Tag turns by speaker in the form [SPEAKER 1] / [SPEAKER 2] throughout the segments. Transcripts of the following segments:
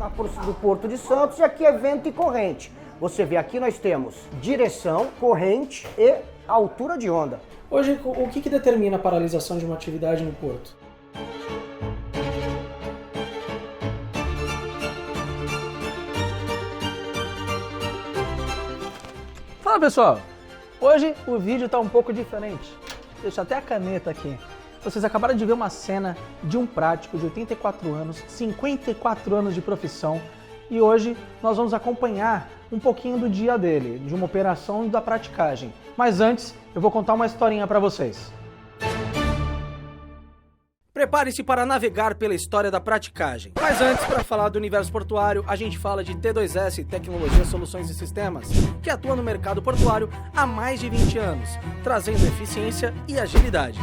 [SPEAKER 1] do Porto de Santos, e aqui é vento e corrente. Você vê, aqui nós temos direção, corrente e altura de onda.
[SPEAKER 2] Hoje, o que determina a paralisação de uma atividade no porto?
[SPEAKER 3] Fala pessoal, hoje o vídeo está um pouco diferente. Deixa até a caneta aqui. Vocês acabaram de ver uma cena de um prático de 84 anos, 54 anos de profissão, e hoje nós vamos acompanhar um pouquinho do dia dele, de uma operação da praticagem. Mas antes, eu vou contar uma historinha para vocês.
[SPEAKER 2] Prepare-se para navegar pela história da praticagem. Mas antes, para falar do universo portuário, a gente fala de T2S, Tecnologia, Soluções e Sistemas, que atua no mercado portuário há mais de 20 anos, trazendo eficiência e agilidade.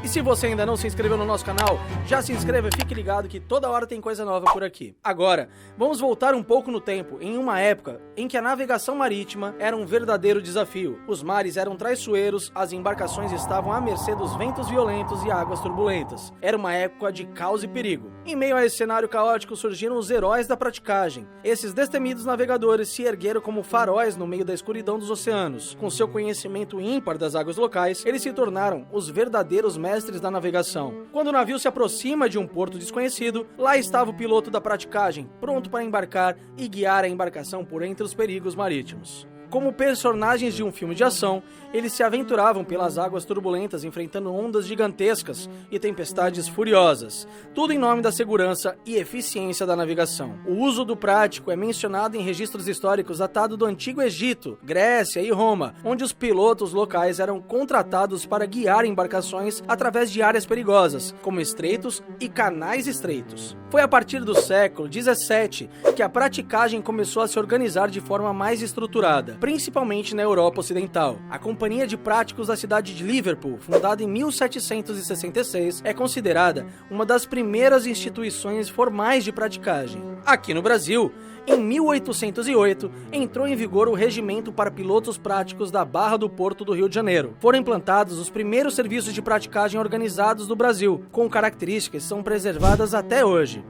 [SPEAKER 2] E se você ainda não se inscreveu no nosso canal, já se inscreva e fique ligado que toda hora tem coisa nova por aqui. Agora, vamos voltar um pouco no tempo, em uma época em que a navegação marítima era um verdadeiro desafio. Os mares eram traiçoeiros, as embarcações estavam à mercê dos ventos violentos e águas turbulentas. Era uma época de caos e perigo. Em meio a esse cenário caótico surgiram os heróis da praticagem. Esses destemidos navegadores se ergueram como faróis no meio da escuridão dos oceanos. Com seu conhecimento ímpar das águas locais, eles se tornaram os verdadeiros mestres da navegação. Quando o navio se aproxima de um porto desconhecido, lá estava o piloto da praticagem, pronto para embarcar e guiar a embarcação por entre os perigos marítimos. Como personagens de um filme de ação, eles se aventuravam pelas águas turbulentas, enfrentando ondas gigantescas e tempestades furiosas, tudo em nome da segurança e eficiência da navegação. O uso do prático é mencionado em registros históricos datados do Antigo Egito, Grécia e Roma, onde os pilotos locais eram contratados para guiar embarcações através de áreas perigosas, como estreitos e canais estreitos. Foi a partir do século XVII que a praticagem começou a se organizar de forma mais estruturada, principalmente na Europa Ocidental. A Companhia de Práticos da cidade de Liverpool, fundada em 1766, é considerada uma das primeiras instituições formais de praticagem. Aqui no Brasil, em 1808, entrou em vigor o Regimento para Pilotos Práticos da Barra do Porto do Rio de Janeiro. Foram implantados os primeiros serviços de praticagem organizados do Brasil, com características que são preservadas até hoje.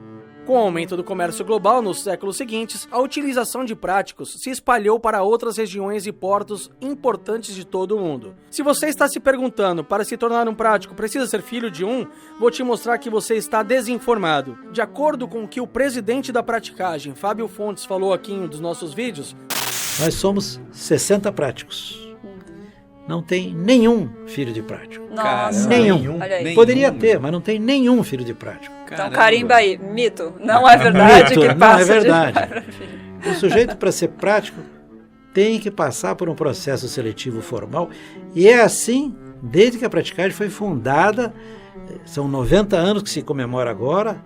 [SPEAKER 2] Com o aumento do comércio global nos séculos seguintes, a utilização de práticos se espalhou para outras regiões e portos importantes de todo o mundo. Se você está se perguntando, para se tornar um prático precisa ser filho de um, vou te mostrar que você está desinformado. De acordo com o que o presidente da praticagem, Fábio Fontes, falou aqui em um dos nossos vídeos,
[SPEAKER 4] nós somos 60 práticos. Não tem nenhum filho de prático.
[SPEAKER 5] Nossa,
[SPEAKER 4] nenhum. Poderia ter, mas não tem nenhum filho de prático.
[SPEAKER 5] Então carimba aí, mito. Não é verdade
[SPEAKER 4] mito,
[SPEAKER 5] que passa
[SPEAKER 4] não é verdade.
[SPEAKER 5] de filho.
[SPEAKER 4] O sujeito, para ser prático, tem que passar por um processo seletivo formal, e é assim desde que a praticagem foi fundada. São 90 anos que se comemora agora.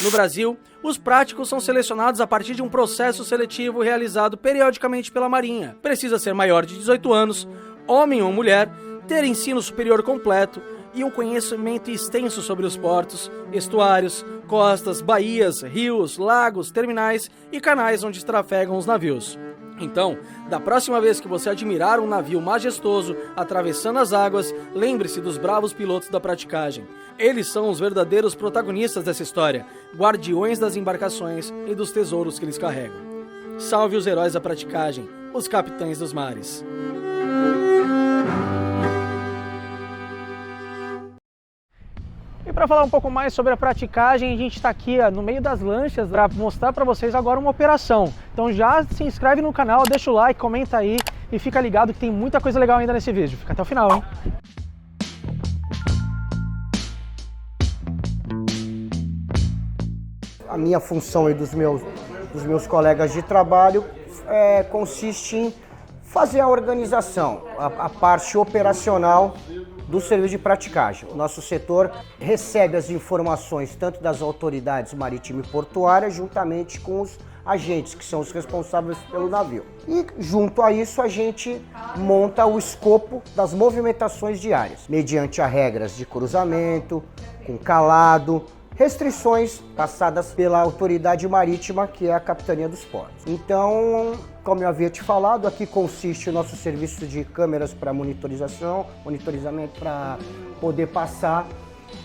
[SPEAKER 2] No Brasil, os práticos são selecionados a partir de um processo seletivo realizado periodicamente pela Marinha. Precisa ser maior de 18 anos, homem ou mulher, ter ensino superior completo e um conhecimento extenso sobre os portos, estuários, costas, baías, rios, lagos, terminais e canais onde trafegam os navios. Então, da próxima vez que você admirar um navio majestoso atravessando as águas, lembre-se dos bravos pilotos da praticagem. Eles são os verdadeiros protagonistas dessa história, guardiões das embarcações e dos tesouros que eles carregam. Salve os heróis da praticagem, os capitães dos mares.
[SPEAKER 3] E para falar um pouco mais sobre a praticagem, a gente está aqui no meio das lanchas para mostrar para vocês agora uma operação. Então já se inscreve no canal, deixa o like, comenta aí e fica ligado que tem muita coisa legal ainda nesse vídeo. Fica até o final, hein?
[SPEAKER 1] A minha função e dos meus colegas de trabalho consiste em fazer a organização, a parte operacional do serviço de praticagem. O nosso setor recebe as informações tanto das autoridades marítimas e portuárias, juntamente com os agentes, que são os responsáveis pelo navio. E junto a isso a gente monta o escopo das movimentações diárias, mediante as regras de cruzamento, com calado, restrições passadas pela autoridade marítima, que é a Capitania dos Portos. Então, como eu havia te falado, aqui consiste o nosso serviço de câmeras para monitoramento para poder passar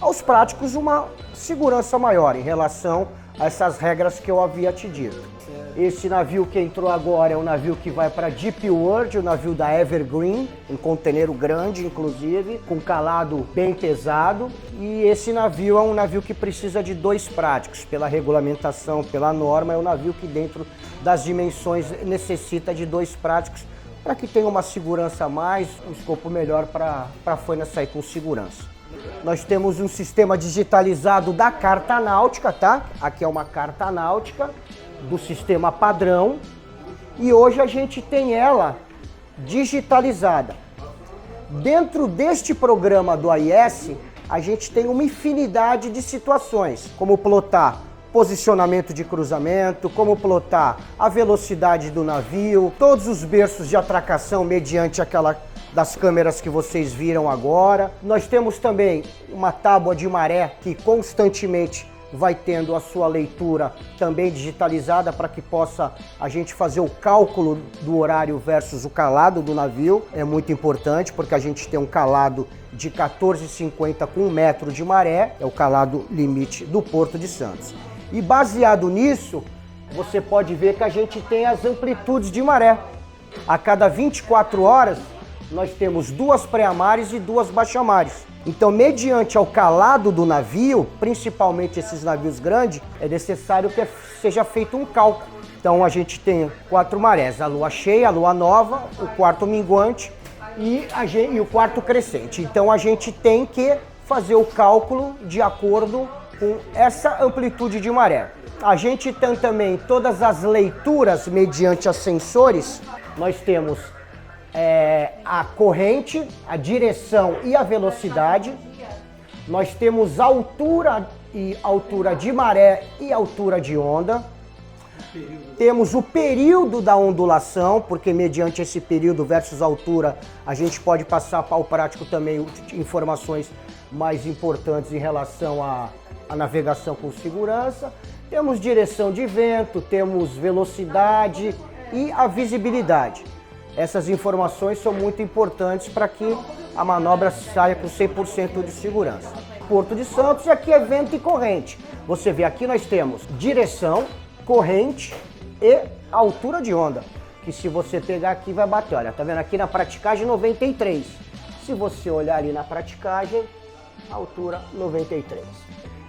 [SPEAKER 1] aos práticos uma segurança maior em relação a essas regras que eu havia te dito. Esse navio que entrou agora é um navio que vai para Deep World, o navio da Evergreen, um conteneiro grande, inclusive, com calado bem pesado. E esse navio é um navio que precisa de 2 práticos, pela regulamentação, pela norma. É um navio que dentro das dimensões necessita de 2 práticos para que tenha uma segurança a mais, um escopo melhor para a faina sair com segurança. Nós temos um sistema digitalizado da carta náutica, tá? Aqui é uma carta náutica do sistema padrão e hoje a gente tem ela digitalizada. Dentro deste programa do AIS, a gente tem uma infinidade de situações, como plotar posicionamento de cruzamento, como plotar a velocidade do navio, todos os berços de atracação mediante aquela das câmeras que vocês viram agora. Nós temos também uma tábua de maré que constantemente vai tendo a sua leitura também digitalizada para que possa a gente fazer o cálculo do horário versus o calado do navio. É muito importante porque a gente tem um calado de 14,50 com 1 metro de maré, é o calado limite do Porto de Santos. E baseado nisso, você pode ver que a gente tem as amplitudes de maré. A cada 24 horas, nós temos 2 pré-amares e 2 baixamares. Então, mediante ao calado do navio, principalmente esses navios grandes, é necessário que seja feito um cálculo. Então, a gente tem 4 marés, a lua cheia, a lua nova, o quarto minguante e o quarto crescente. Então, a gente tem que fazer o cálculo de acordo com essa amplitude de maré. A gente tem também todas as leituras mediante os sensores. Nós temos a corrente, a direção e a velocidade. Nós temos altura de maré e altura de onda. Temos o período da ondulação, porque mediante esse período versus altura, a gente pode passar para o prático também informações mais importantes em relação à navegação com segurança. Temos direção de vento, temos velocidade e a visibilidade. Essas informações são muito importantes para que a manobra saia com 100% de segurança. Porto de Santos, aqui é vento e corrente. Você vê aqui nós temos direção, corrente e altura de onda. Que se você pegar aqui vai bater, olha, tá vendo aqui na praticagem 93. Se você olhar ali na praticagem, altura 93.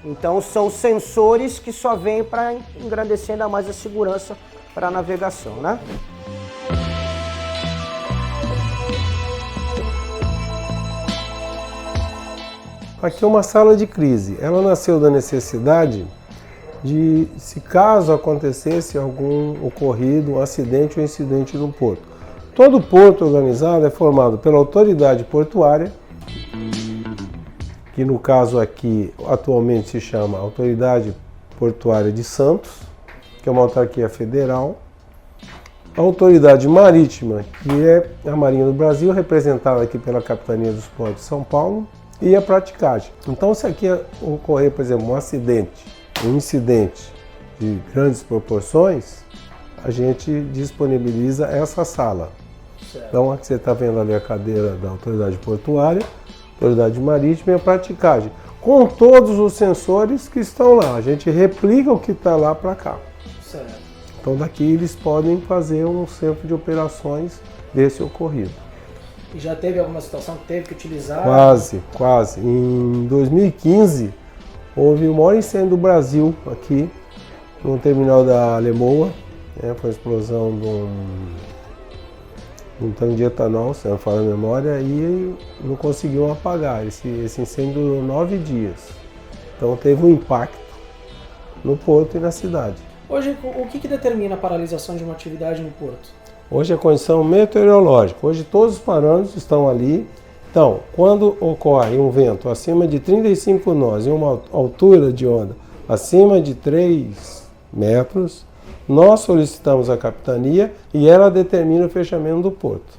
[SPEAKER 1] Então são sensores que só vêm para engrandecer ainda mais a segurança para a navegação, né?
[SPEAKER 6] Aqui é uma sala de crise. Ela nasceu da necessidade de, se caso acontecesse algum ocorrido, um acidente ou incidente no porto. Todo porto organizado é formado pela autoridade portuária, que no caso aqui atualmente se chama Autoridade Portuária de Santos, que é uma autarquia federal, a Autoridade Marítima, que é a Marinha do Brasil, representada aqui pela Capitania dos Portos de São Paulo, e a praticagem. Então, se aqui ocorrer, por exemplo, um incidente de grandes proporções, a gente disponibiliza essa sala. Certo. Então, aqui você está vendo ali a cadeira da Autoridade Portuária, Autoridade Marítima e a praticagem, com todos os sensores que estão lá. A gente replica o que está lá para cá. Certo. Então, daqui eles podem fazer um centro de operações desse ocorrido.
[SPEAKER 3] E já teve alguma situação que teve que utilizar?
[SPEAKER 6] Quase. Em 2015, houve o maior incêndio do Brasil aqui, no terminal da Alemoa. Foi a explosão de um tanque de etanol, se não falha a memória, e não conseguiam apagar. Esse incêndio durou 9 dias. Então teve um impacto no porto e na cidade.
[SPEAKER 3] Hoje, o que determina a paralisação de uma atividade no porto?
[SPEAKER 6] Hoje é a condição meteorológica. Hoje todos os parâmetros estão ali. Então, quando ocorre um vento acima de 35 nós e uma altura de onda acima de 3 metros, nós solicitamos a capitania e ela determina o fechamento do porto.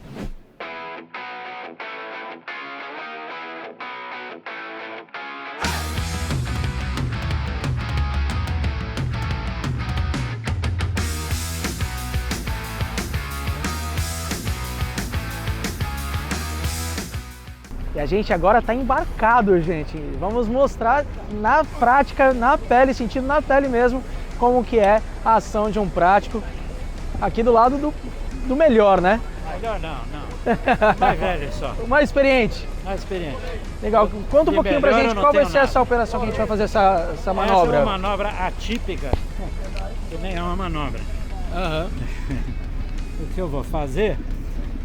[SPEAKER 3] E a gente agora está embarcado, gente. Vamos mostrar na prática, na pele, sentindo na pele mesmo, como que é a ação de um prático aqui do lado do melhor, né?
[SPEAKER 4] Melhor não. Mais velho só.
[SPEAKER 3] O mais experiente.
[SPEAKER 4] Mais experiente.
[SPEAKER 3] Legal. Conta um pouquinho pra gente qual vai ser
[SPEAKER 4] nada.
[SPEAKER 3] essa operação que a gente vai fazer essa manobra.
[SPEAKER 4] Essa é uma manobra atípica, que nem é uma manobra. O que eu vou fazer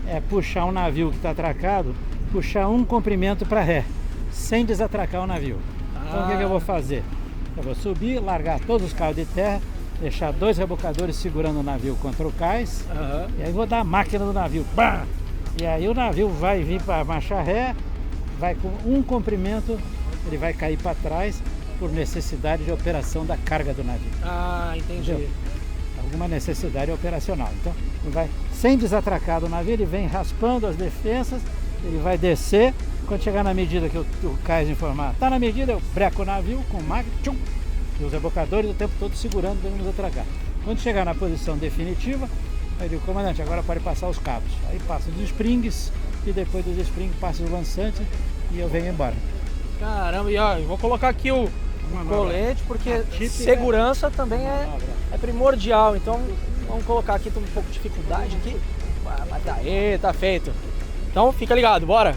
[SPEAKER 4] é puxar um navio que está atracado, puxar um comprimento para ré, sem desatracar o navio. Então o que eu vou fazer? Eu vou subir, largar todos os cabos de terra, deixar 2 rebocadores segurando o navio contra o cais, e aí vou dar a máquina do navio. Bah! E aí o navio vai vir para marcha ré, vai com um comprimento, ele vai cair para trás por necessidade de operação da carga do navio.
[SPEAKER 3] Entendi.
[SPEAKER 4] Entendeu? Alguma necessidade operacional. Então, ele vai sem desatracar do navio, ele vem raspando as defensas, ele vai descer. Quando chegar na medida que o cais informar, está na medida, eu breco o navio com máquina, tchum, e os rebocadores o tempo todo segurando para não desatracar. Quando chegar na posição definitiva, aí eu digo, comandante, agora pode passar os cabos. Aí passa os springs e depois dos springs passa os lançantes e eu venho embora.
[SPEAKER 3] Caramba, e ó, eu vou colocar aqui o colete, porque segurança também é primordial. Então vamos colocar aqui, tem um pouco de dificuldade aqui. Mas daí, tá feito. Então fica ligado, bora!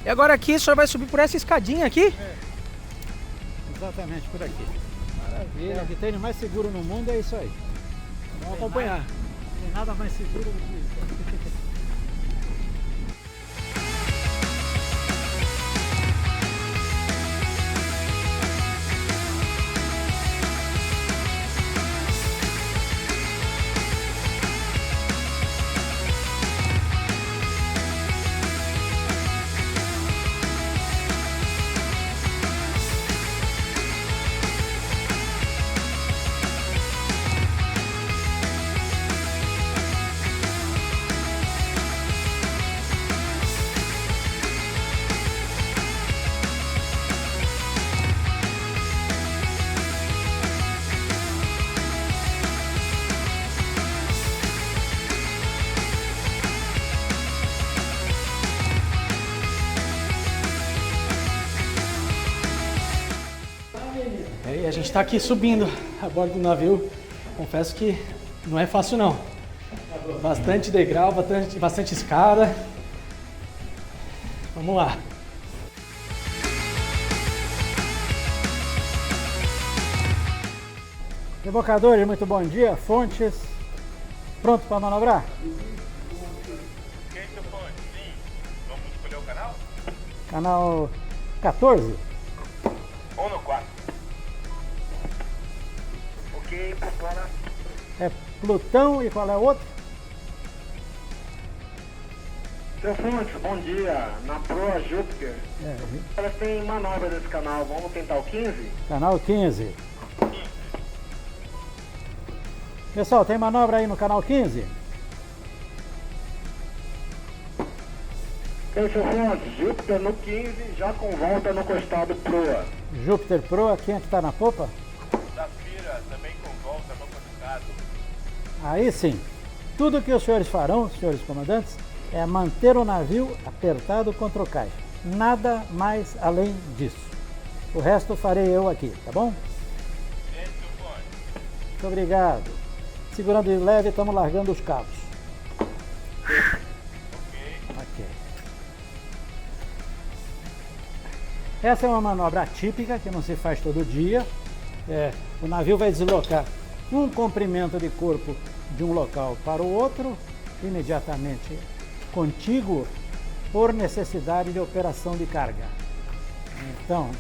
[SPEAKER 3] E agora aqui o senhor vai subir por essa escadinha aqui?
[SPEAKER 4] Exatamente, por aqui.
[SPEAKER 3] Maravilha.
[SPEAKER 4] O que tem de mais seguro no mundo é isso aí.
[SPEAKER 3] Vamos acompanhar.
[SPEAKER 4] Não tem nada mais seguro do que isso.
[SPEAKER 3] E a gente está aqui subindo a bordo do navio. Confesso que não é fácil não. Bastante degrau, bastante escada. Vamos lá.
[SPEAKER 4] Rebocadores, muito bom dia. Fontes, pronto para manobrar?
[SPEAKER 7] Vamos escolher o canal?
[SPEAKER 4] Canal 14.
[SPEAKER 7] Ou no 4. Ok, Plutona.
[SPEAKER 4] É Plutão e qual é o outro?
[SPEAKER 7] Seu Fontes, bom dia. Na proa Júpiter. Elas têm manobra nesse canal. Vamos tentar o 15?
[SPEAKER 4] Canal 15. Pessoal, tem manobra aí no canal 15?
[SPEAKER 7] Seu Fontes, Júpiter no 15, já com volta no costado proa.
[SPEAKER 4] Júpiter Proa, quem é que está na popa?
[SPEAKER 7] Zafira, também com volta no costado.
[SPEAKER 4] Aí sim, tudo que os senhores farão, senhores comandantes, é manter o navio apertado contra o cais. Nada mais além disso. O resto farei eu aqui, tá bom? Muito obrigado. Segurando de leve, estamos largando os cabos. Ok. Essa é uma manobra atípica que não se faz todo dia. O navio vai deslocar um comprimento de corpo de um local para o outro, imediatamente contíguo, por necessidade de operação de carga. Então,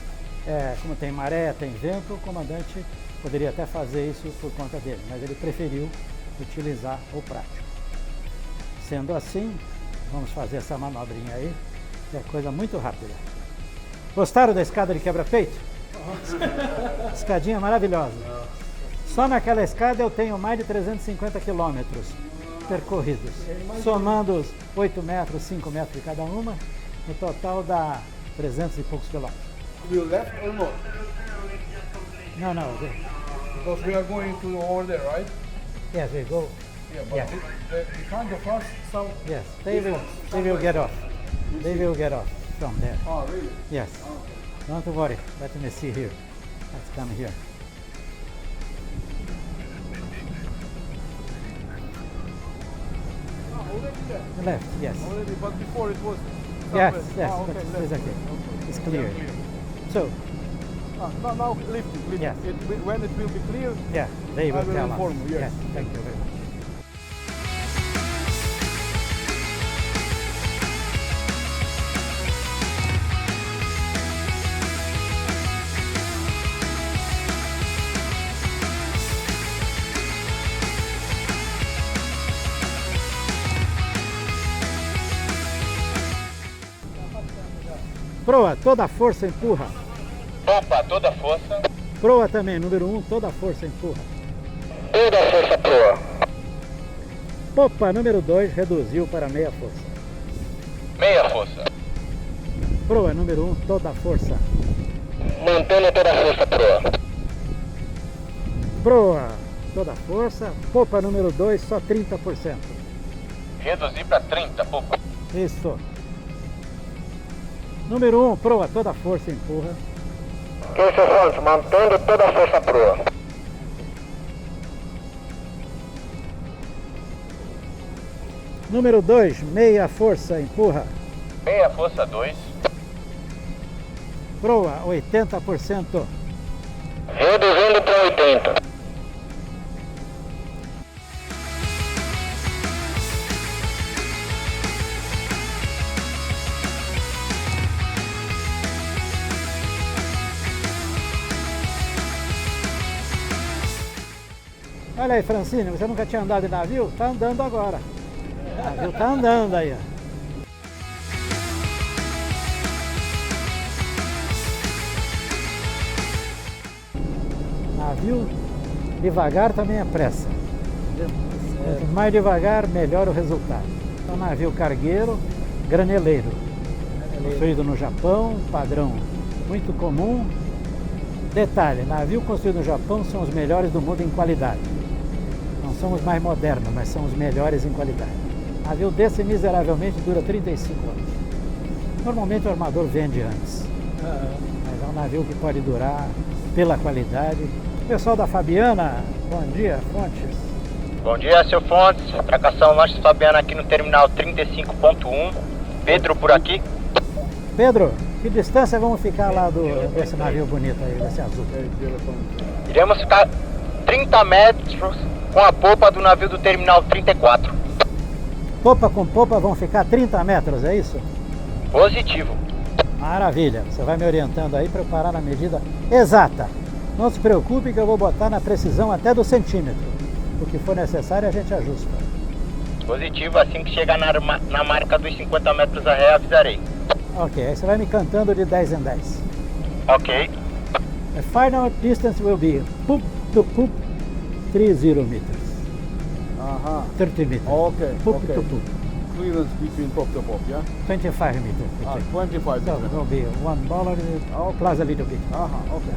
[SPEAKER 4] como tem maré, tem vento, o comandante poderia até fazer isso por conta dele, mas ele preferiu utilizar o prático. Sendo assim, vamos fazer essa manobrinha aí, que é coisa muito rápida. Gostaram da escada de quebra-peito? Escadinha maravilhosa. Só naquela escada eu tenho mais de 350 quilômetros percorridos. Somando os 8 metros, 5 metros de cada uma, no total dá
[SPEAKER 8] 300 e poucos quilômetros.
[SPEAKER 6] You left or not?
[SPEAKER 8] Não, não.
[SPEAKER 6] Because we are going to over there, right?
[SPEAKER 8] Yes, we go.
[SPEAKER 6] Yeah, but
[SPEAKER 8] Yeah.
[SPEAKER 6] behind of us, some...
[SPEAKER 8] Yes, they will get off. They will get off from there.
[SPEAKER 6] Oh, really?
[SPEAKER 8] Yes. Don't worry. Let me see here. Let's come here. Left, yes.
[SPEAKER 6] Already, but before it was...
[SPEAKER 8] Yes,
[SPEAKER 6] somewhere.
[SPEAKER 8] yes,
[SPEAKER 6] Ah,
[SPEAKER 8] but
[SPEAKER 6] okay,
[SPEAKER 8] it's
[SPEAKER 6] left.
[SPEAKER 8] okay.
[SPEAKER 6] Okay.
[SPEAKER 8] It's clear. So,
[SPEAKER 6] Now lift it.
[SPEAKER 8] Yes.
[SPEAKER 6] When it will be clear,
[SPEAKER 8] yeah, they will
[SPEAKER 6] I will
[SPEAKER 8] tell
[SPEAKER 6] inform
[SPEAKER 8] us.
[SPEAKER 6] you, yes.
[SPEAKER 8] Thank you very much. Proa, toda a força empurra.
[SPEAKER 7] Opa, toda força.
[SPEAKER 8] Proa também, número 1, toda a força empurra.
[SPEAKER 7] Toda força proa.
[SPEAKER 8] Popa, número 2, reduziu para meia força.
[SPEAKER 7] Meia força.
[SPEAKER 8] Proa, número 1, toda a força.
[SPEAKER 7] Mantendo toda força proa.
[SPEAKER 8] Proa, toda a força. Popa, número 2, só 30%.
[SPEAKER 7] Reduzir para 30, opa.
[SPEAKER 8] Isso. Número 1, proa, toda a força empurra.
[SPEAKER 7] Seu Fontes, mantendo toda força proa.
[SPEAKER 8] Número 2, meia força empurra.
[SPEAKER 7] Meia força 2.
[SPEAKER 8] Proa, 80%.
[SPEAKER 7] Reduzindo para 80.
[SPEAKER 8] Olha aí, Francine, você nunca tinha andado de navio? Tá andando agora. O navio tá andando aí, ó. Navio devagar também é pressa. Quanto mais devagar, melhor o resultado. É um navio cargueiro, graneleiro. Construído no Japão, padrão muito comum. Detalhe, navio construído no Japão são os melhores do mundo em qualidade. Não são os mais modernos, mas são os melhores em qualidade. Navio desse miseravelmente dura 35 anos. Normalmente o armador vende antes. Mas é um navio que pode durar pela qualidade. Pessoal da Fabiana, bom dia, Fontes.
[SPEAKER 7] Bom dia, seu Fontes. Atracação Lanches Fabiana aqui no terminal 35.1. Pedro por aqui.
[SPEAKER 8] Pedro, que distância vamos ficar lá desse navio bonito aí, desse azul?
[SPEAKER 7] Iremos ficar 30 metros com a popa do navio do terminal 34.
[SPEAKER 8] Popa com popa vão ficar 30 metros, é isso?
[SPEAKER 7] Positivo.
[SPEAKER 8] Maravilha, você vai me orientando aí para eu parar na medida exata. Não se preocupe que eu vou botar na precisão até do centímetro. O que for necessário a gente ajusta.
[SPEAKER 7] Positivo, assim que chegar na marca dos 50 metros a ré, avisarei.
[SPEAKER 8] Ok, aí você vai me cantando de 10 em 10.
[SPEAKER 7] Ok.
[SPEAKER 8] The final distance will be poop to poop 30 meters. 30 meters.
[SPEAKER 6] Okay,
[SPEAKER 8] Poop
[SPEAKER 6] okay.
[SPEAKER 8] to poop.
[SPEAKER 6] Clearance between top to pop, yeah?
[SPEAKER 8] 25 meters. between.
[SPEAKER 6] 25
[SPEAKER 8] So
[SPEAKER 6] meters.
[SPEAKER 8] will be $1 plus a little bit.
[SPEAKER 6] Okay.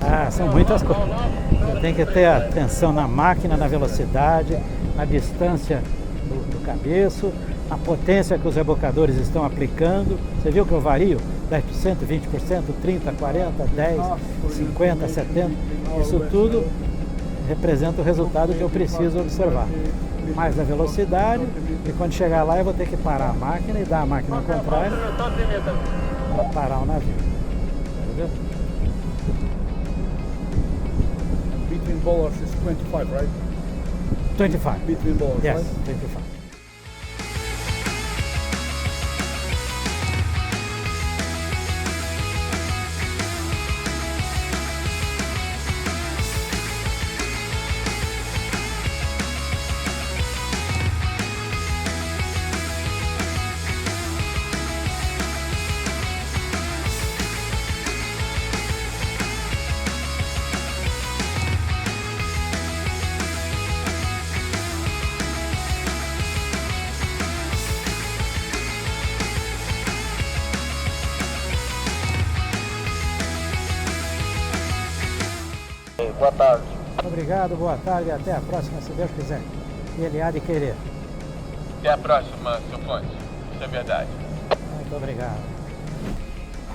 [SPEAKER 8] Ah, são muitas coisas. Você tem que ter atenção na máquina, na velocidade, na distância do cabeço, na potência que os rebocadores estão aplicando. Você viu que eu vario? 10%, 20%, 30%, 40%, 10%, 50%, 70%. Isso tudo representa o resultado que eu preciso observar. Mais a velocidade, e quando chegar lá eu vou ter que parar a máquina e dar a máquina ao contrário para parar o navio. Entendeu?
[SPEAKER 6] Between bowlers is 25, right?
[SPEAKER 8] 25.
[SPEAKER 6] Between bowlers,
[SPEAKER 8] Yes,
[SPEAKER 6] right?
[SPEAKER 8] 25.
[SPEAKER 7] Boa tarde.
[SPEAKER 8] Obrigado, boa tarde e até a próxima, se Deus quiser. E ele há de querer.
[SPEAKER 7] Até a próxima, seu Fonte. Isso é verdade.
[SPEAKER 8] Muito obrigado.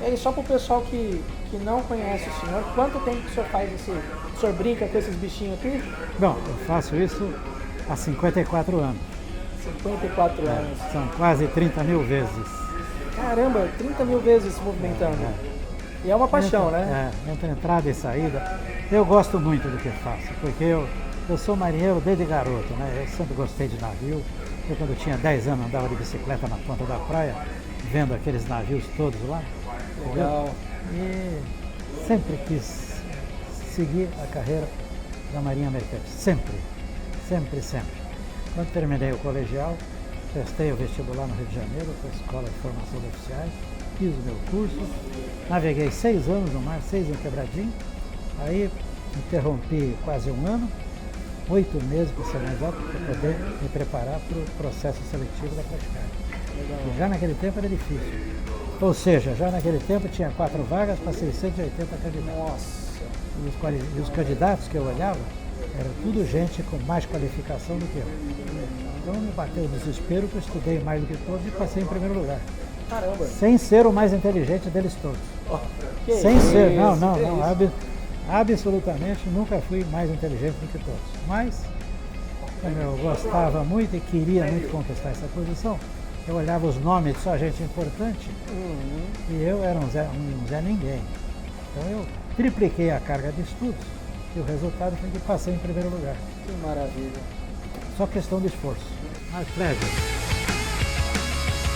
[SPEAKER 3] E aí, só pro pessoal que não conhece o senhor, quanto tempo que o senhor faz esse... O senhor brinca com esses bichinhos aqui?
[SPEAKER 8] Bom, eu faço isso há 54 anos.
[SPEAKER 3] 54 anos.
[SPEAKER 8] São quase 30 mil vezes.
[SPEAKER 3] Caramba, 30 mil vezes se movimentando. E é uma paixão, né?
[SPEAKER 8] Entre entrada e saída. Eu gosto muito do que faço, porque eu sou marinheiro desde garoto, né? Eu sempre gostei de navio. Eu, quando tinha 10 anos, andava de bicicleta na ponta da praia, vendo aqueles navios todos lá.
[SPEAKER 3] Legal.
[SPEAKER 8] E sempre quis seguir a carreira da Marinha Mercante. Sempre. Quando terminei o colegial, prestei o vestibular no Rio de Janeiro, para a Escola de Formação de Oficiais, fiz o meu curso, naveguei 6 anos no mar, 6 em Quebradinho, aí interrompi quase um ano, 8 meses para ser mais exato, para poder me preparar para o processo seletivo da praticagem. E já naquele tempo era difícil. Ou seja, já naquele tempo tinha 4 vagas para 680 candidatos.
[SPEAKER 3] Nossa.
[SPEAKER 8] E os candidatos que eu olhava, era tudo gente com mais qualificação do que eu. Então me bateu o desespero que eu estudei mais do que todos e passei em primeiro lugar.
[SPEAKER 3] Caramba.
[SPEAKER 8] Sem ser o mais inteligente deles todos. Sem ser, não, absolutamente nunca fui mais inteligente do que todos. Mas, como eu gostava muito e queria muito conquistar essa posição, eu olhava os nomes de só gente importante e eu era um Zé Ninguém. Então eu tripliquei a carga de estudos e o resultado foi que passei em primeiro lugar.
[SPEAKER 3] Que maravilha.
[SPEAKER 8] Só questão de esforço. My pleasure.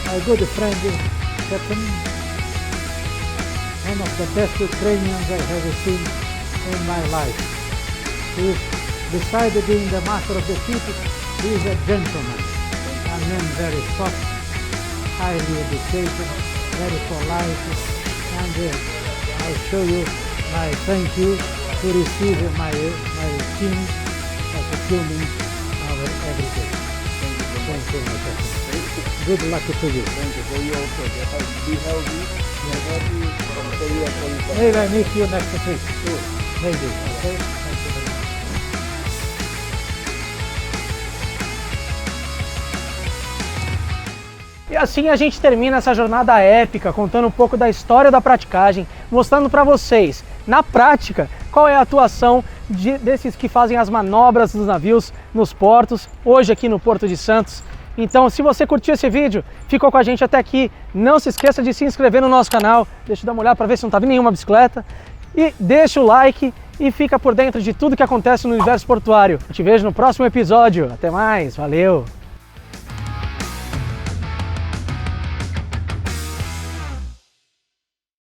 [SPEAKER 8] My good friend, Captain, one of the best Ukrainians I have seen in my life. He is, besides being the master of the ship, he is a gentleman. A man very soft, highly educated, very polite, and I show you my thank you to receive my team as a filming our every day. Thank you, my friend. Good luck to you.
[SPEAKER 7] Thank you. For you also. Be healthy.
[SPEAKER 8] Maybe I meet you next week. Maybe. Okay? Thank you very much.
[SPEAKER 3] E assim a gente termina essa jornada épica, contando um pouco da história da praticagem, mostrando para vocês, na prática, qual é a atuação desses que fazem as manobras dos navios nos portos, hoje aqui no Porto de Santos. Então, se você curtiu esse vídeo, ficou com a gente até aqui, não se esqueça de se inscrever no nosso canal, deixa eu dar uma olhada para ver se não tá vindo nenhuma bicicleta, e deixa o like e fica por dentro de tudo que acontece no universo portuário. Eu te vejo no próximo episódio, até mais, valeu!